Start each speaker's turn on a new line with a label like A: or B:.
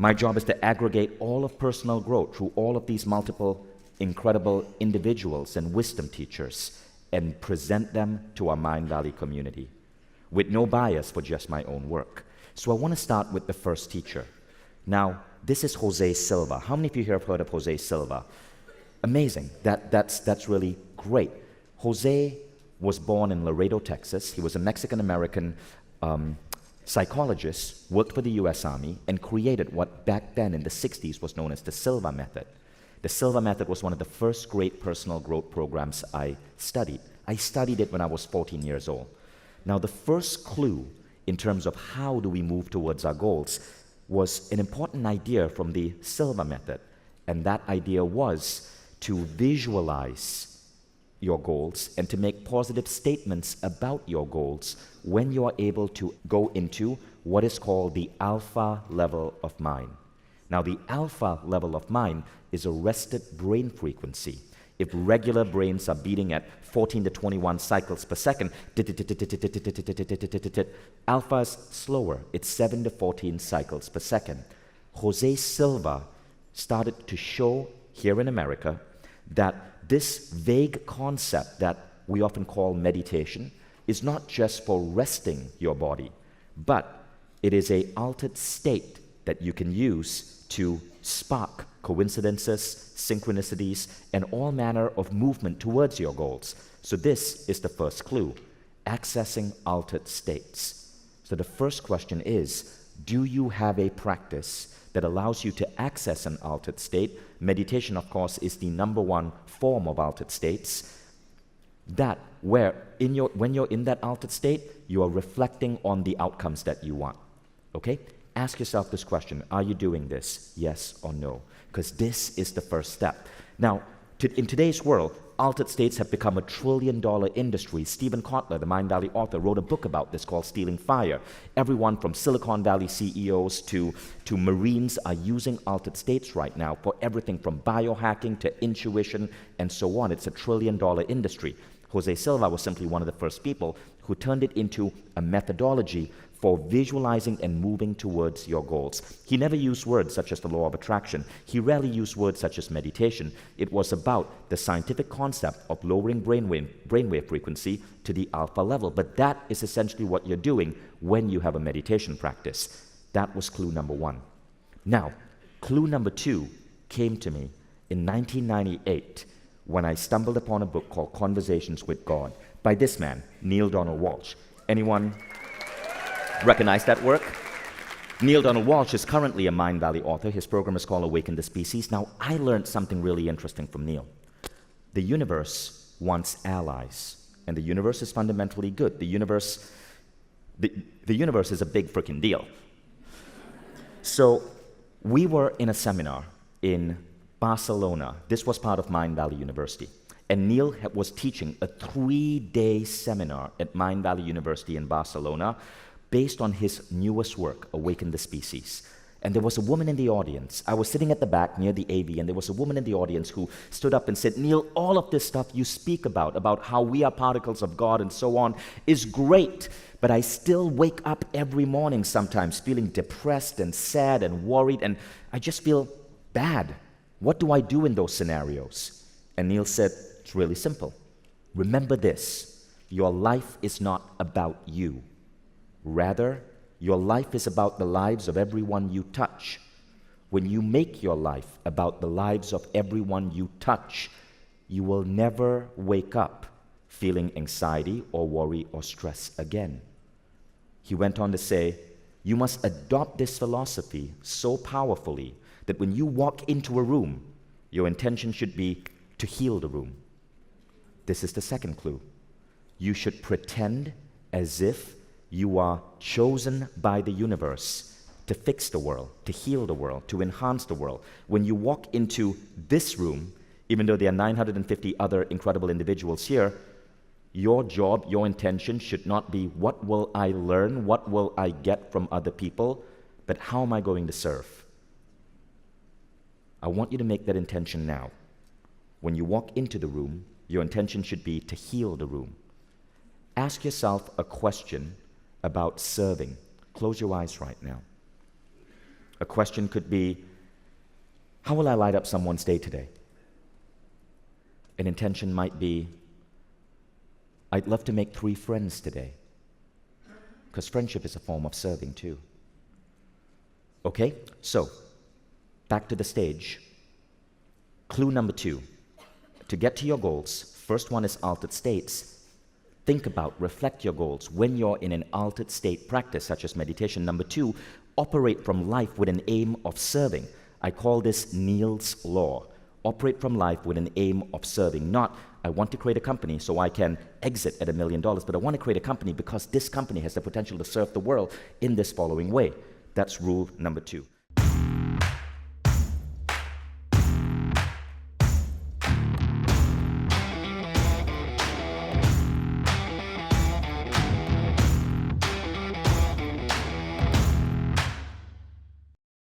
A: My job is to aggregate all of personal growth through all of these multiple incredible individuals and wisdom teachers and present them to our Mindvalley community with no bias for just my own work. So I want to start with the first teacher. Now, this is Jose Silva. How many of you here have heard of Jose Silva? Amazing. That's really great. Jose was born in Laredo, Texas. He was a Mexican-American psychologist, worked for the U.S. Army, and created what back then in the 60s was known as the Silva Method. The Silva Method was one of the first great personal growth programs I studied. I studied it when I was 14 years old. Now, the first clue in terms of how do we move towards our goals was an important idea from the Silva Method, and that idea was to visualize your goals and to make positive statements about your goals when you are able to go into what is called the alpha level of mind. Now, the alpha level of mind is a rested brain frequency. If regular brains are beating at 14 to 21 cycles per second, alpha is slower. It's 7 to 14 cycles per second. Jose Silva started to show here in America that this vague concept that we often call meditation is not just for resting your body, but it is an altered state that you can use to spark coincidences, synchronicities, and all manner of movement towards your goals. So this is the first clue, accessing altered states. So the first question is, do you have a practice that allows you to access an altered state? Meditation, of course, is the number one form of altered states. That where when you're in that altered state, you are reflecting on the outcomes that you want. Okay? Ask yourself this question: are you doing this? Yes or no? Because this is the first step. Now, in today's world, altered states have become a $1 trillion industry. Stephen Kotler, the Mindvalley author, wrote a book about this called Stealing Fire. Everyone from Silicon Valley CEOs to Marines are using altered states right now for everything from biohacking to intuition and so on. It's a $1 trillion industry. Jose Silva was simply one of the first people who turned it into a methodology for visualizing and moving towards your goals. He never used words such as the law of attraction. He rarely used words such as meditation. It was about the scientific concept of lowering brainwave frequency to the alpha level. But that is essentially what you're doing when you have a meditation practice. That was clue number one. Now, clue number two came to me in 1998 when I stumbled upon a book called Conversations with God by this man, Neale Donald Walsch. Anyone recognize that work? Neale Donald Walsch is currently a Mindvalley author. His program is called Awaken the Species. Now, I learned something really interesting from Neale. The universe wants allies, and the universe is fundamentally good. The universe is a big freaking deal. So, we were in a seminar in Barcelona. This was part of Mindvalley University. And Neale was teaching a 3-day seminar at Mindvalley University in Barcelona based on his newest work, Awaken the Species. And there was a woman in the audience. I was sitting at the back near the AV, and there was a woman in the audience who stood up and said, "Neale, all of this stuff you speak about how we are particles of God and so on, is great, but I still wake up every morning sometimes feeling depressed and sad and worried, and I just feel bad. What do I do in those scenarios?" And Neale said, it's really simple. Remember this: your life is not about you. Rather, your life is about the lives of everyone you touch. When you make your life about the lives of everyone you touch, you will never wake up feeling anxiety or worry or stress again. He went on to say, you must adopt this philosophy so powerfully that when you walk into a room, your intention should be to heal the room. This is the second clue. You should pretend as if you are chosen by the universe to fix the world, to heal the world, to enhance the world. When you walk into this room, even though there are 950 other incredible individuals here, your job, your intention should not be what will I learn, what will I get from other people, but how am I going to serve? I want you to make that intention now. When you walk into the room, your intention should be to heal the room. Ask yourself a question about serving. Close your eyes right now. A question could be, how will I light up someone's day today? An intention might be, I'd love to make 3 friends today. Because friendship is a form of serving too. Okay, so back to the stage. Clue number 2. To get to your goals, first one is altered states. Think about, reflect your goals when you're in an altered state practice, such as meditation. Number 2, operate from life with an aim of serving. I call this Neil's Law. Operate from life with an aim of serving. Not, I want to create a company so I can exit at $1 million, but I want to create a company because this company has the potential to serve the world in this following way. That's rule number 2.